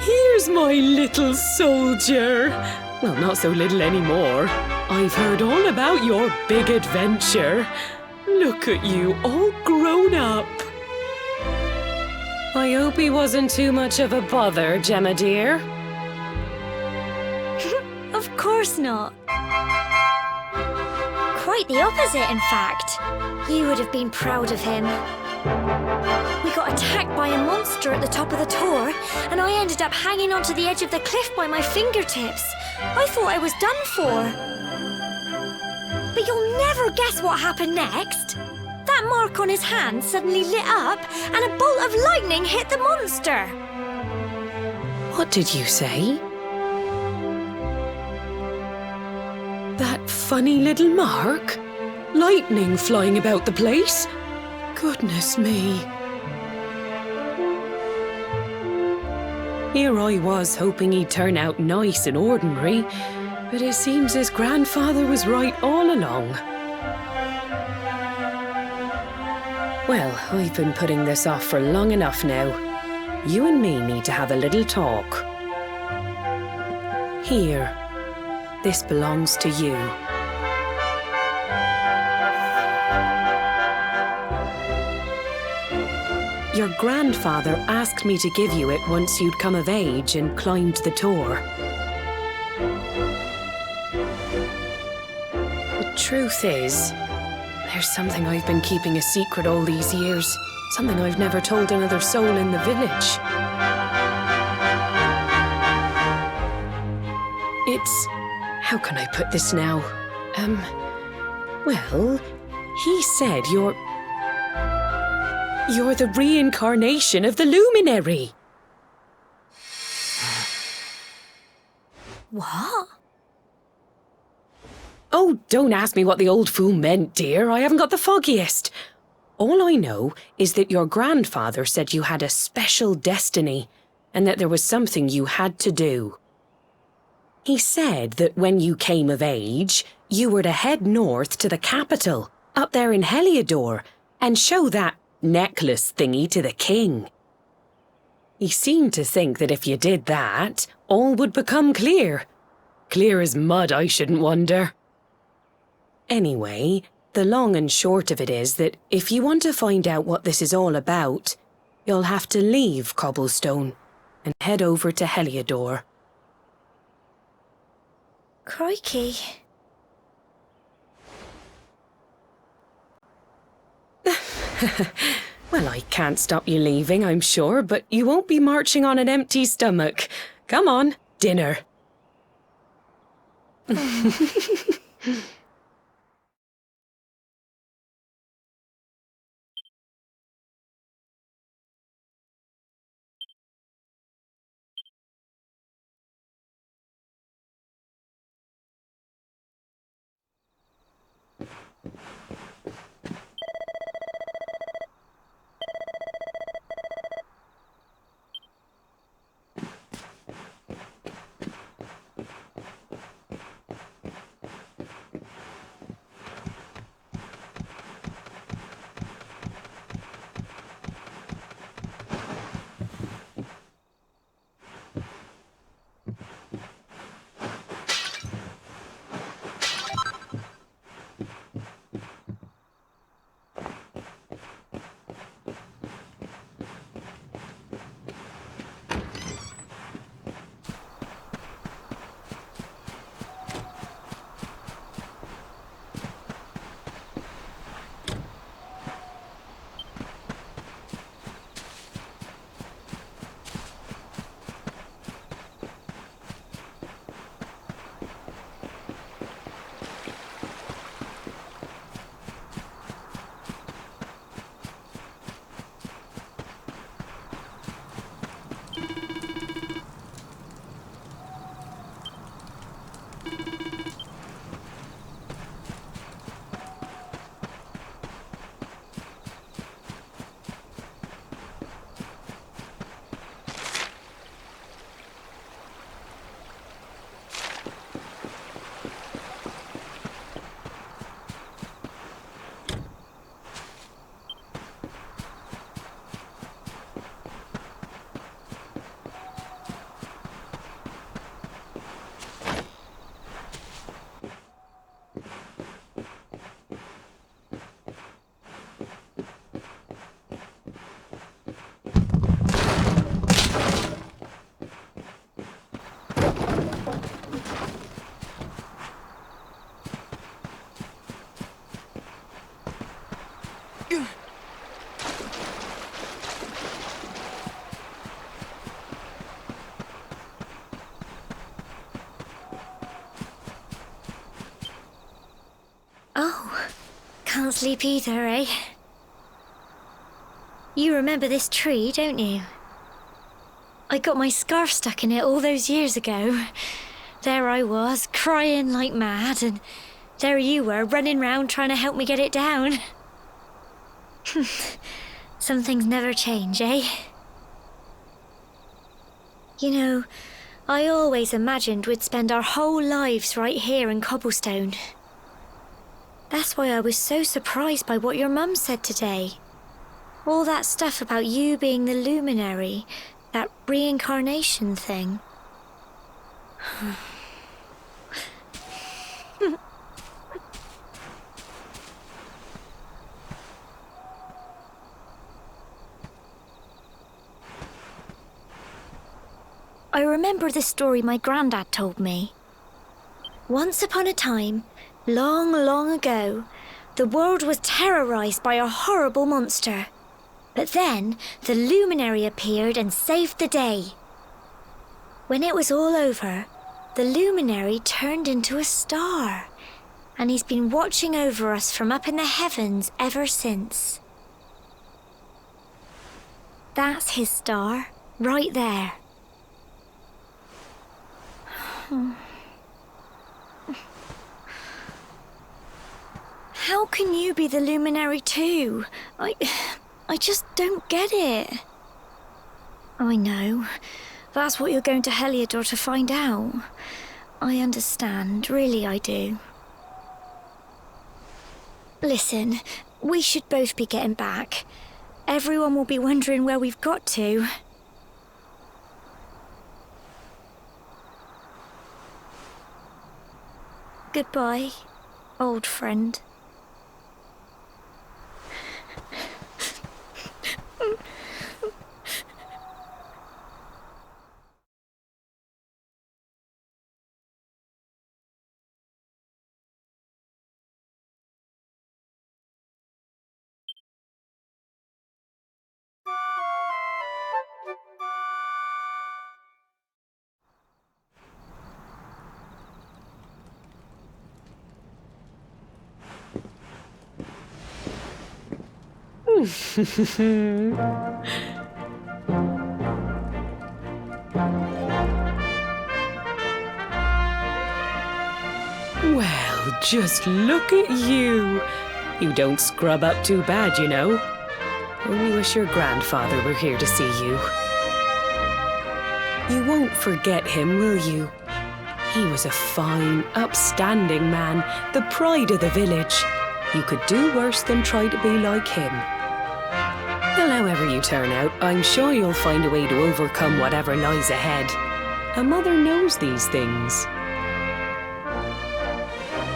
Here's my little soldier. Well, not so little anymore. I've heard all about your big adventure. Look at you, all grown up. I hope he wasn't too much of a bother, Gemma dear. Of course not. Quite the opposite, in fact. You would have been proud of him. We got attacked by a monster at the top of the tor, and I ended up hanging onto the edge of the cliff by my fingertips. I thought I was done for. But you'll never guess what happened next. That mark on his hand suddenly lit up, and a bolt of lightning hit the monster. What did you say? That funny little mark? Lightning flying about the place? Goodness me. Here I was hoping he'd turn out nice and ordinary, but it seems his grandfather was right all along. Well, I've been putting this off for long enough now. You and me need to have a little talk. Here, this belongs to you. Your grandfather asked me to give you it once you'd come of age and climbed the tor. The truth is, there's something I've been keeping a secret all these years. Something I've never told another soul in the village. It's... how can I put this now? Well, he said you're the reincarnation of the luminary. What? Oh, don't ask me what the old fool meant, dear. I haven't got the foggiest. All I know is that your grandfather said you had a special destiny and that there was something you had to do. He said that when you came of age, you were to head north to the capital, up there in Heliodor, and show that necklace thingy to the king. He seemed to think that if you did that, all would become clear. Clear as mud, I shouldn't wonder. Anyway, the long and short of it is that if you want to find out what this is all about, you'll have to leave Cobblestone and head over to Heliodor. Crikey. Well, I can't stop you leaving, I'm sure, but you won't be marching on an empty stomach. Come on, dinner. Oh, can't sleep either, eh? You remember this tree, don't you? I got my scarf stuck in it all those years ago. There I was, crying like mad, and there you were, running round trying to help me get it down. Some things never change, eh? You know, I always imagined we'd spend our whole lives right here in Cobblestone. That's why I was so surprised by what your mum said today. All that stuff about you being the luminary, that reincarnation thing. I remember the story my granddad told me. Once upon a time, long, long ago, the world was terrorized by a horrible monster. But then, the luminary appeared and saved the day. When it was all over, the luminary turned into a star, and he's been watching over us from up in the heavens ever since. That's his star, right there. How can you be the luminary too? I just don't get it. I know. That's what you're going to Heliodor to find out. I understand, really I do. Listen, we should both be getting back. Everyone will be wondering where we've got to. Goodbye, old friend. Well, just look at you. You don't scrub up too bad, you know. Only wish your grandfather were here to see you. You won't forget him, will you? He was a fine, upstanding man, the pride of the village. You could do worse than try to be like him. Well, however you turn out, I'm sure you'll find a way to overcome whatever lies ahead. A mother knows these things.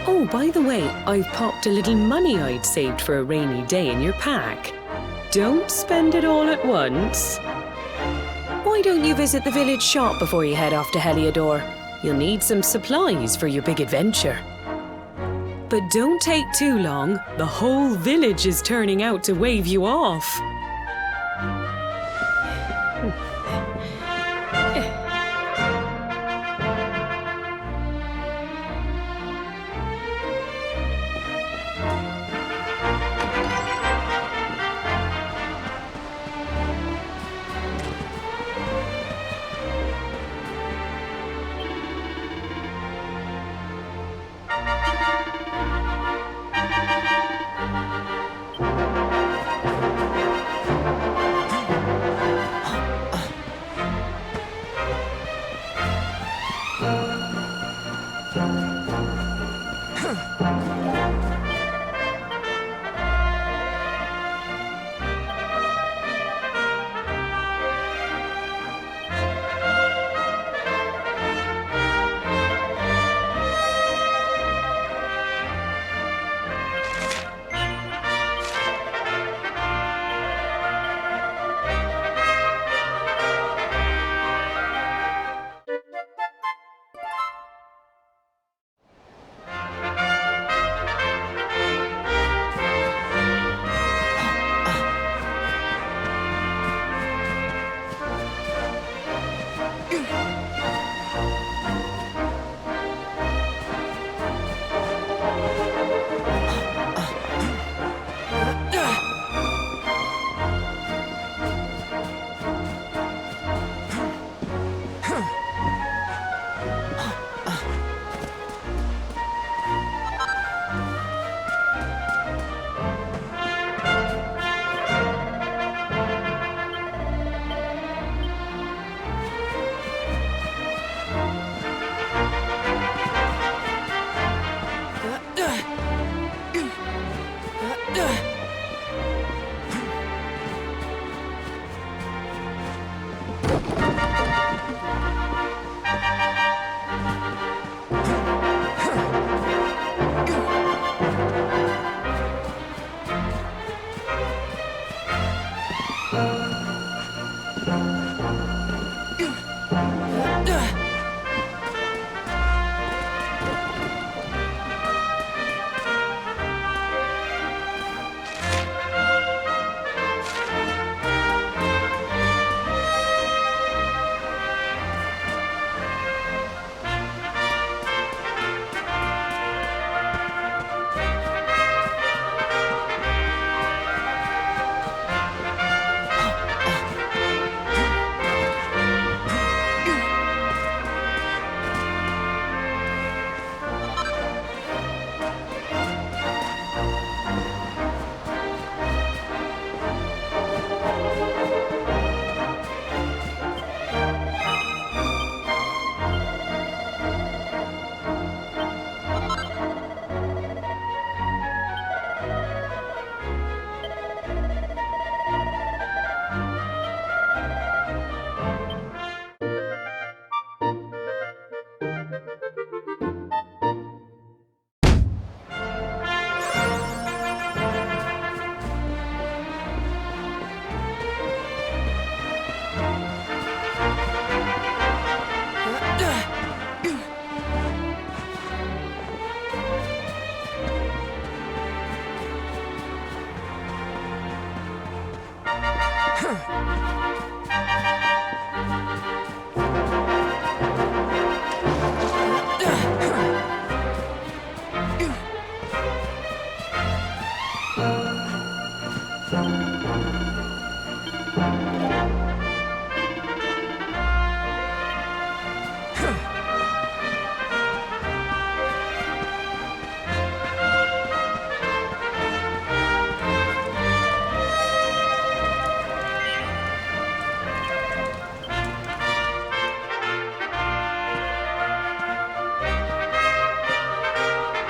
Oh, by the way, I've popped a little money I'd saved for a rainy day in your pack. Don't spend it all at once. Why don't you visit the village shop before you head off to Heliodor? You'll need some supplies for your big adventure. But don't take too long. The whole village is turning out to wave you off.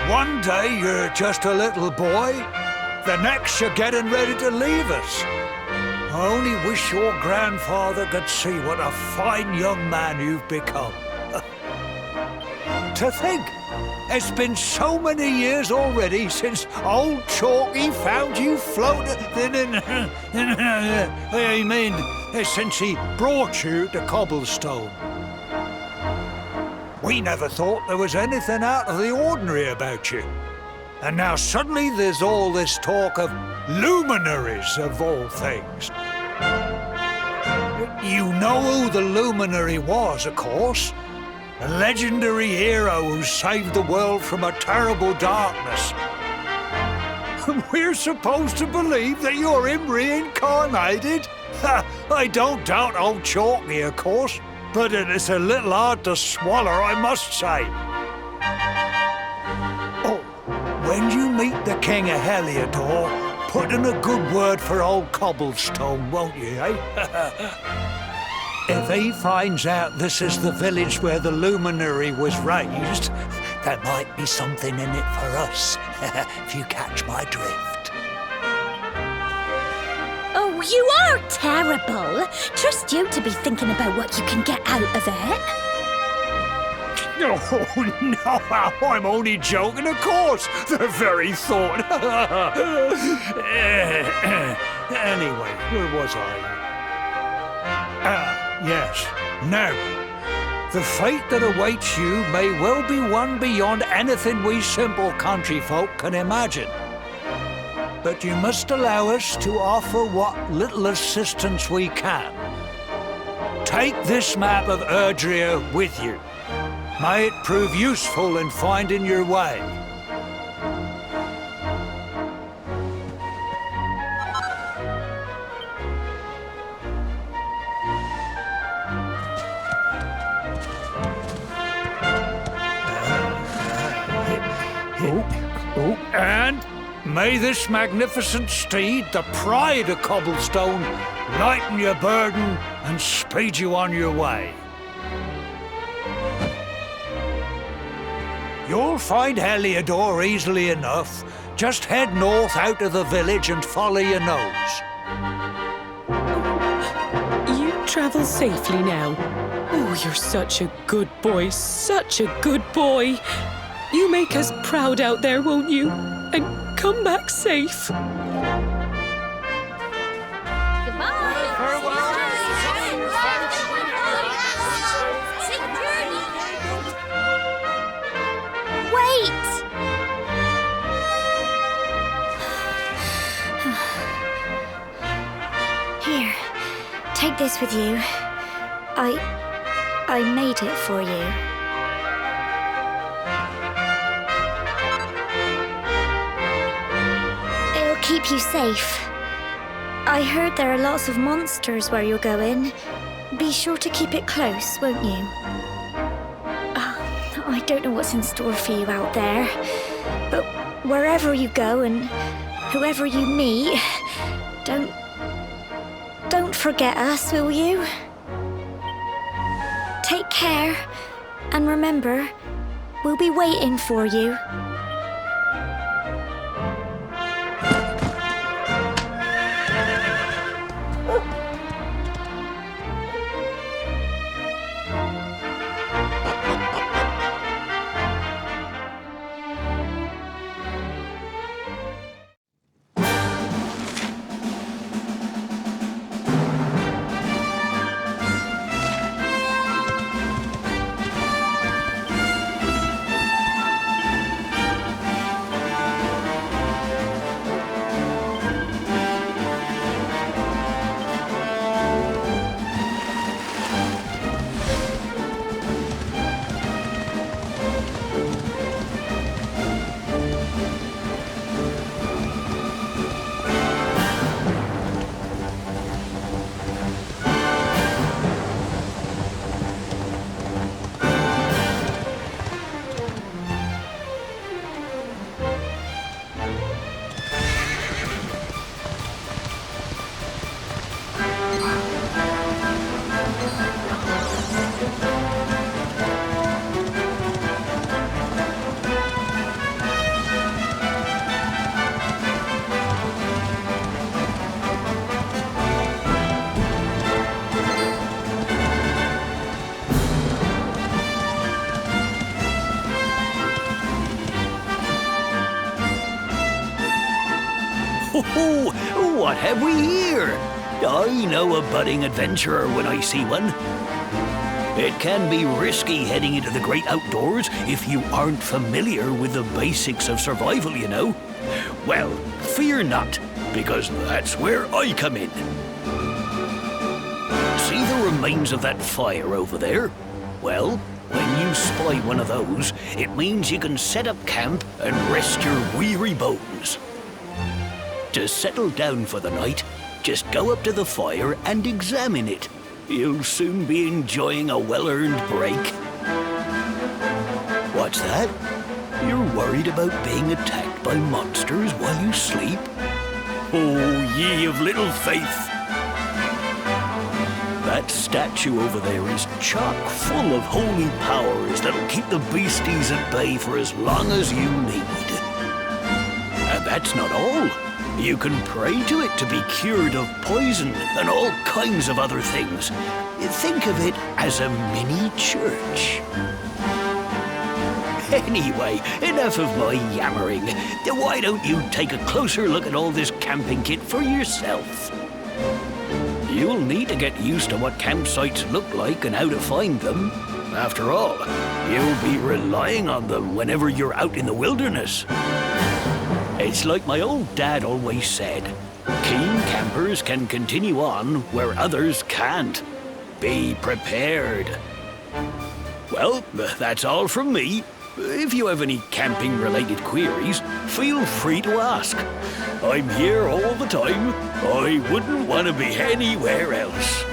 One day you're just a little boy, the next you're getting ready to leave us. I only wish your grandfather could see what a fine young man you've become. To think, it's been so many years already since old Chalky found you floating since he brought you to Cobblestone. We never thought there was anything out of the ordinary about you. And now suddenly there's all this talk of luminaries, of all things. You know who the luminary was, of course. A legendary hero who saved the world from a terrible darkness. We're supposed to believe that you're him reincarnated? I don't doubt old Chalky, of course, but it's a little hard to swallow, I must say. Oh, when you meet the King of Heliodor, put in a good word for old Cobblestone, won't you, eh? If he finds out this is the village where the luminary was raised, there might be something in it for us, if you catch my drift. Oh, you are terrible. Trust you to be thinking about what you can get out of it. Oh, no, I'm only joking, of course. The very thought. Anyway, where was I? Yes. Now, the fate that awaits you may well be one beyond anything we simple country folk can imagine. But you must allow us to offer what little assistance we can. Take this map of Erdrea with you. May it prove useful in finding your way. And may this magnificent steed, the pride of Cobblestone, lighten your burden and speed you on your way. You'll find Heliodor easily enough. Just head north out of the village and follow your nose. You travel safely now. Oh, you're such a good boy, such a good boy. You make us proud out there, won't you? And come back safe. Wait! Here, take this with you. I made it for you. It'll keep you safe. I heard there are lots of monsters where you're going. Be sure to keep it close, won't you? I don't know what's in store for you out there, but wherever you go and whoever you meet, don't forget us, will you? Take care, and remember, we'll be waiting for you. Oh, what have we here? I know a budding adventurer when I see one. It can be risky heading into the great outdoors if you aren't familiar with the basics of survival, you know. Well, fear not, because that's where I come in. See the remains of that fire over there? Well, when you spy one of those, it means you can set up camp and rest your weary bones. To settle down for the night, just go up to the fire and examine it. You'll soon be enjoying a well-earned break. What's that? You're worried about being attacked by monsters while you sleep? Oh, ye of little faith! That statue over there is chock full of holy powers that'll keep the beasties at bay for as long as you need. And that's not all. You can pray to it to be cured of poison and all kinds of other things. Think of it as a mini church. Anyway, enough of my yammering. Why don't you take a closer look at all this camping kit for yourself? You'll need to get used to what campsites look like and how to find them. After all, you'll be relying on them whenever you're out in the wilderness. It's like my old dad always said, keen campers can continue on where others can't. Be prepared. Well, that's all from me. If you have any camping-related queries, feel free to ask. I'm here all the time. I wouldn't want to be anywhere else.